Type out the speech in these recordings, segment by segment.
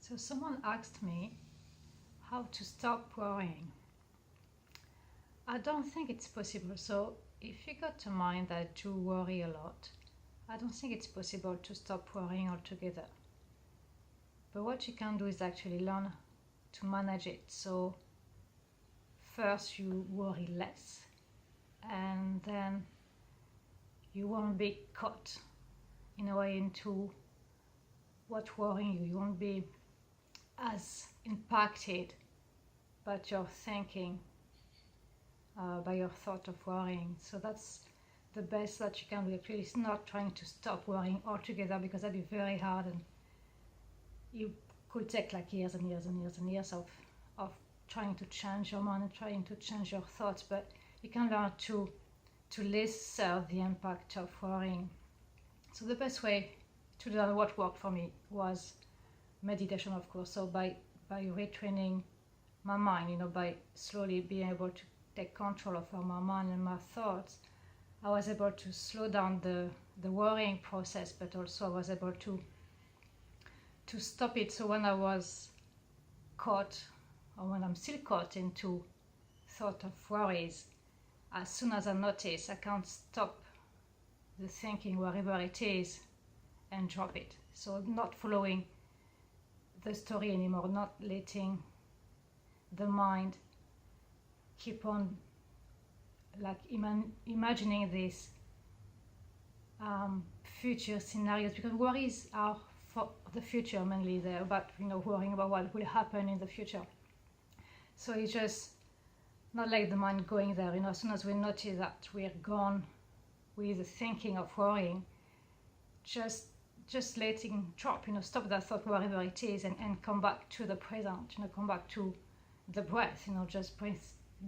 So someone asked me how to stop worrying. I don't think it's possible. So if you got a mind that you worry a lot, I don't think it's possible to stop worrying altogether. But what you can do is actually learn to manage it. So first you worry less, and then you won't be caught in a way into what's worrying you. You won't be as impacted by your thinking, by your thought of worrying. So that's the best that you can do. Actually, it's not trying to stop worrying altogether, because that'd be very hard, and you could take like years and years and years and years of trying to change your mind and trying to change your thoughts. But you can learn to lessen the impact of worrying. So the best way to learn what worked for me was meditation, of course. So by retraining my mind, by slowly being able to take control of my mind and my thoughts, I was able to slow down the worrying process, but also I was able to stop it. So when I was caught, or when I'm still caught into thought of worries, as soon as I notice I can't stop the thinking wherever it is and drop it. So not following the story anymore, not letting the mind keep on like imagining these future scenarios, because worries are for the future mainly. They're about worrying about what will happen in the future. So it's just not like the mind going there. As soon as we notice that we're gone with the thinking of worrying, just letting drop, stop that thought wherever it is, and come back to the present, come back to the breath, just breathe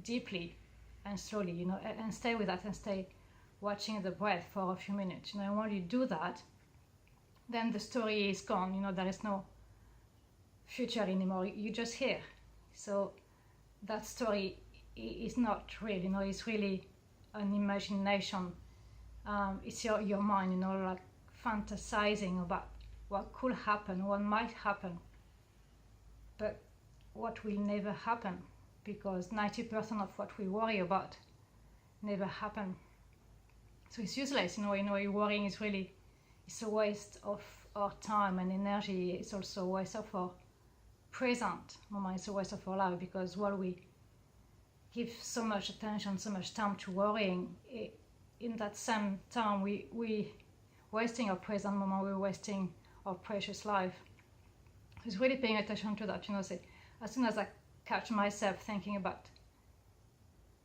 deeply and slowly, and stay with that, and stay watching the breath for a few minutes, and when you do that, then the story is gone, there is no future anymore, you just hear. So that story is not real, it's really an imagination. It's your mind, like fantasizing about what could happen, what might happen, but what will never happen, because 90% of what we worry about never happen. So it's useless, worrying is really, it's a waste of our time and energy. It's also a waste of our present moment. It's a waste of our life, because while we give so much attention, so much time to worrying, in that same time we wasting our present moment, we're wasting our precious life. It's really paying attention to that, say, as soon as I catch myself thinking about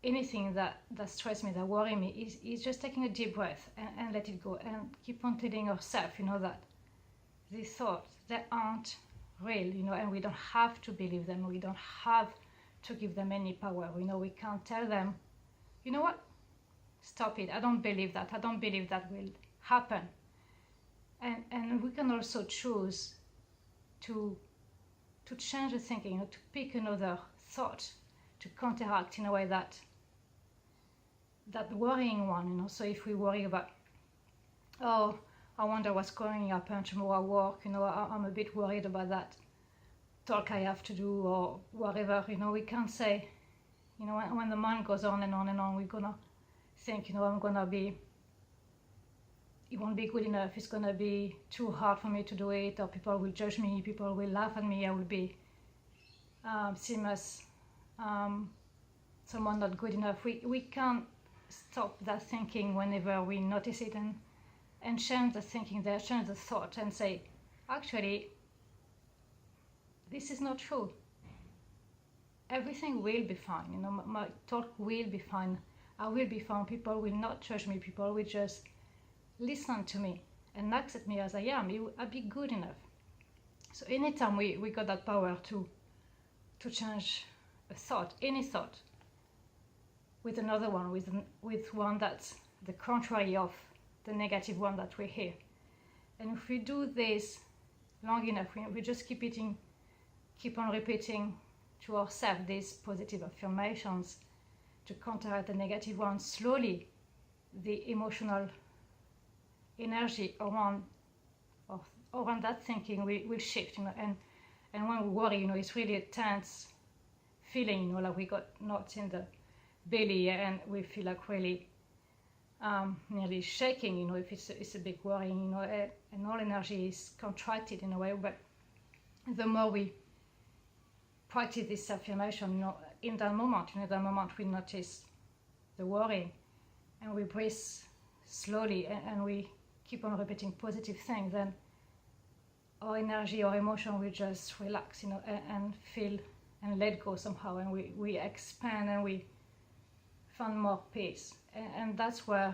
anything that stresses me, that worries me, is just taking a deep breath and let it go, and keep on telling yourself, that these thoughts, they aren't real, and we don't have to believe them, we don't have to give them any power, we can't tell them, what, stop it, I don't believe that will happen. And we can also choose to change the thinking, to pick another thought to counteract in a way that worrying one. So if we worry about, oh, I wonder what's going to happen tomorrow at work, I'm a bit worried about that talk I have to do, or whatever, we can't say, when the mind goes on and on and on, we're gonna think, it won't be good enough, it's gonna be too hard for me to do it, or people will judge me, people will laugh at me, I will be seen as someone not good enough. We can't stop that thinking whenever we notice it, and change the thinking there, change the thought, and say, actually, this is not true. Everything will be fine, my talk will be fine, I will be fine, people will not judge me, people will just listen to me and accept me as I am. I'll be good enough. So anytime we got that power to change a thought, any thought, with another one, with one that's the contrary of the negative one that we hear. And if we do this long enough, we just keep on repeating to ourselves these positive affirmations to counteract the negative ones, slowly the emotional energy around that thinking will shift, And when we worry, it's really a tense feeling, like we got knots in the belly, and we feel like really nearly shaking, if it's a big worry, and all energy is contracted in a way. But the more we practice this affirmation, in that moment, we notice the worry, and we breathe slowly, and we keep on repeating positive things, then our energy, our emotion will just relax, and feel and let go somehow, and we expand, and we find more peace. And that's where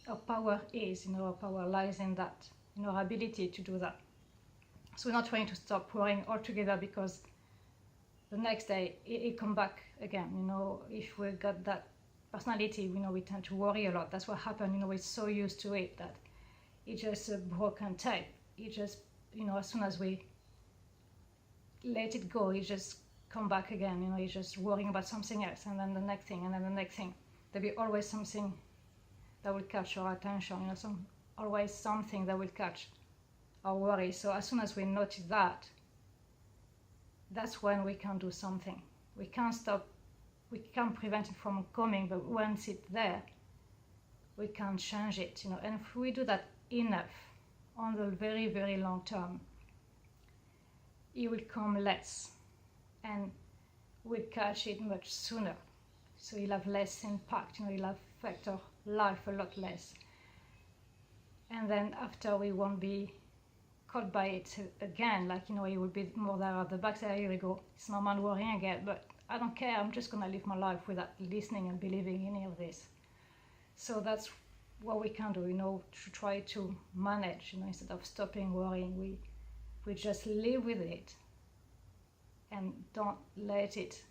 our power is, our power lies in that, our ability to do that. So we're not trying to stop worrying altogether, because the next day it come back again. If we got that personality, we tend to worry a lot. That's what happened. We're so used to it that it's just a broken tape. It just, as soon as we let it go, it just come back again. It's just worrying about something else, and then the next thing, and then the next thing. There'll be always something that will catch our attention. Always something that will catch our worry. So as soon as we notice that, that's when we can do something. We can't stop. We can't prevent it from coming, but once it's there, we can change it. And if we do that enough, on the very, very long term, it will come less, and we'll catch it much sooner. So it'll have less impact. It'll affect our life a lot less. And then after, we won't be caught by it again. It will be more there at the back. Say, here we go. It's my mind worrying again, but I don't care. I'm just gonna live my life without listening and believing any of this. So that's what we can do, to try to manage, instead of stopping worrying, we just live with it and don't let it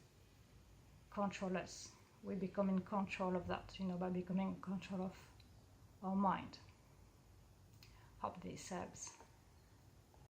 control us. We become in control of that, by becoming in control of our mind. Hope this helps.